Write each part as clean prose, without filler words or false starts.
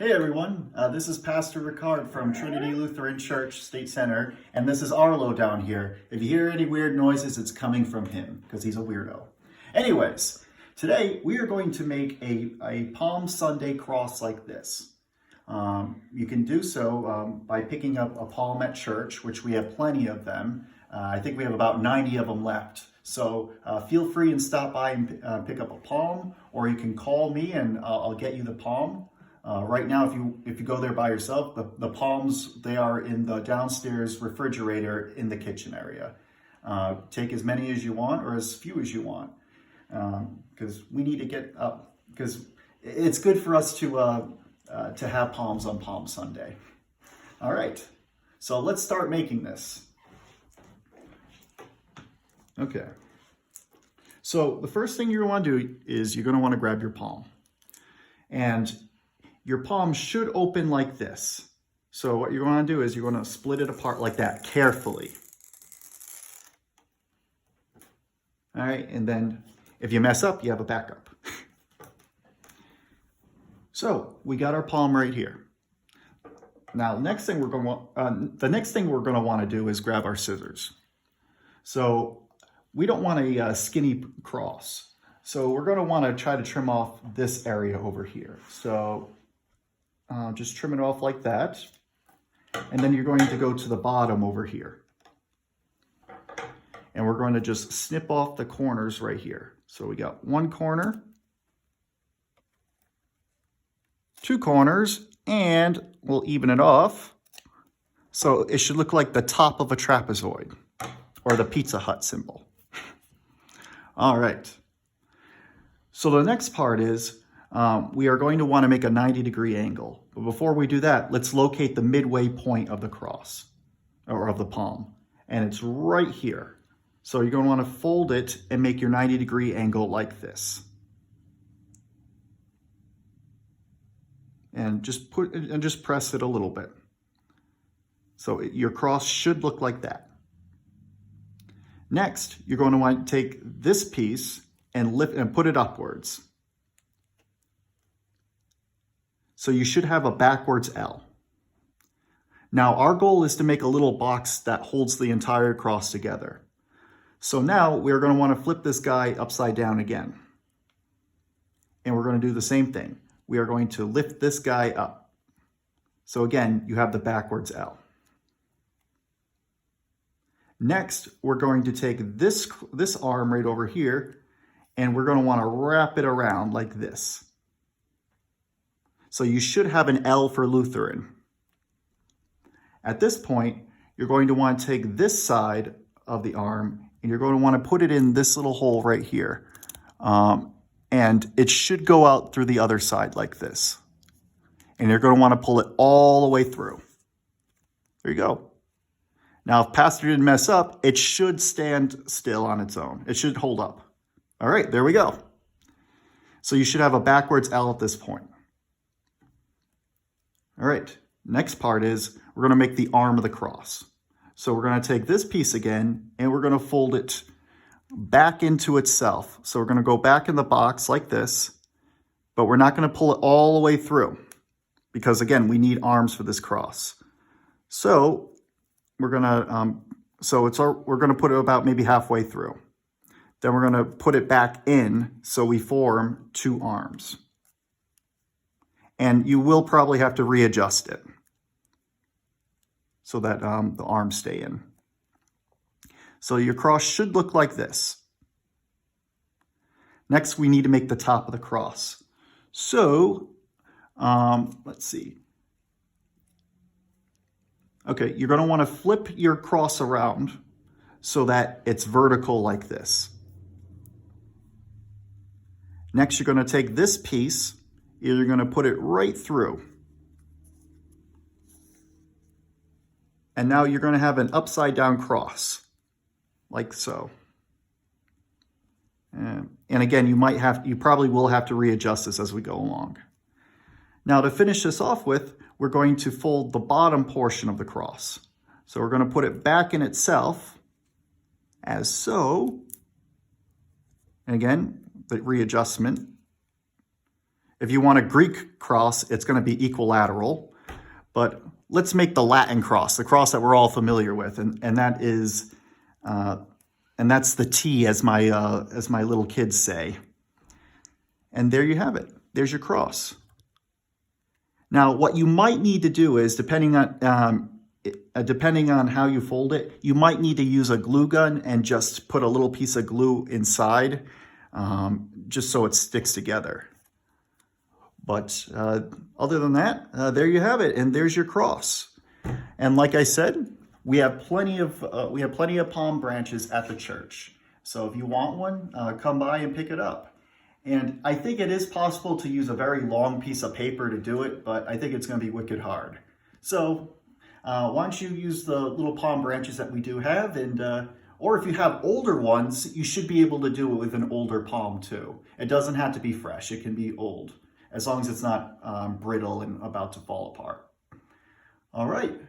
Hey everyone, this is Pastor Ricard from Trinity Lutheran Church State Center, and this is Arlo down here. If you hear any weird noises, it's coming from him, because he's a weirdo. Anyways, today we are going to make a Palm Sunday cross like this. You can do so by picking up a palm at church, which we have plenty of them. I think we have about 90 of them left. So feel free and stop by and pick up a palm, or you can call me and I'll get you the palm. Right now, if you go there by yourself, the palms, they are in the downstairs refrigerator in the kitchen area. Take as many as you want or as few as you want, because we need to get up, because it's good for us to have palms on Palm Sunday. All right, so let's start making this. Okay, so the first thing you're going to want to do is you're going to want to grab your palm, and your palm should open like this. So what you're going to do is you're going to split it apart like that carefully. All right, and then if you mess up, you have a backup. So we got our palm right here. Now, the next thing we're going to want to do is grab our scissors. So we don't want a skinny cross. So we're going to want to try to trim off this area over here. So just trim it off like that. And then you're going to go to the bottom over here. And we're going to just snip off the corners right here. So we got one corner, two corners, and we'll even it off. So it should look like the top of a trapezoid or the Pizza Hut symbol. All right. So the next part is we are going to want to make a 90-degree angle. But before we do that, let's locate the midway point of the cross, or of the palm. And it's right here. So you're going to want to fold it and make your 90-degree angle like this. And just press it a little bit. So your cross should look like that. Next, you're going to want to take this piece and lift and put it upwards. So you should have a backwards L. Now our goal is to make a little box that holds the entire cross together. So now we're going to want to flip this guy upside down again. And we're going to do the same thing. We are going to lift this guy up. So again, you have the backwards L. Next, we're going to take this arm right over here, and we're going to want to wrap it around like this. So you should have an L for Lutheran. At this point, you're going to want to take this side of the arm and you're going to want to put it in this little hole right here. And it should go out through the other side like this. And you're going to want to pull it all the way through. There you go. Now, if Pastor didn't mess up, it should stand still on its own. It should hold up. All right, there we go. So you should have a backwards L at this point. All right, next part is we're going to make the arm of the cross. So we're going to take this piece again and we're going to fold it back into itself. So we're going to go back in the box like this, but we're not going to pull it all the way through because again, we need arms for this cross. So we're going to we're going to put it about maybe halfway through. Then we're going to put it back in so we form two arms. And you will probably have to readjust it so that the arms stay in. So your cross should look like this. Next, we need to make the top of the cross. So, let's see. Okay, you're going to want to flip your cross around so that it's vertical like this. Next, you're going to take this piece, you're going to put it right through. And now you're going to have an upside down cross, like so. And again, you probably will have to readjust this as we go along. Now to finish this off with, we're going to fold the bottom portion of the cross. So we're going to put it back in itself, as so. And again, the readjustment. If you want a Greek cross, it's going to be equilateral. But let's make the Latin cross, the cross that we're all familiar with, and that is, and that's the T, as my little kids say. And there you have it. There's your cross. Now, what you might need to do is, depending on how you fold it, you might need to use a glue gun and just put a little piece of glue inside, just so it sticks together. But other than that, there you have it, and there's your cross. And like I said, we have plenty of palm branches at the church. So if you want one, come by and pick it up. And I think it is possible to use a very long piece of paper to do it, but I think it's going to be wicked hard. So why don't you use the little palm branches that we do have, and or if you have older ones, you should be able to do it with an older palm too. It doesn't have to be fresh. It can be old, as long as it's not brittle and about to fall apart. All right,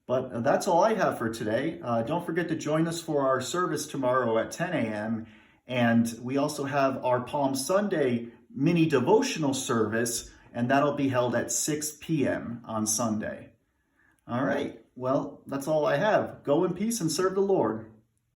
but that's all I have for today. Don't forget to join us for our service tomorrow at 10 a.m. And we also have our Palm Sunday mini devotional service, and that'll be held at 6 p.m. on Sunday. All right, well, that's all I have. Go in peace and serve the Lord.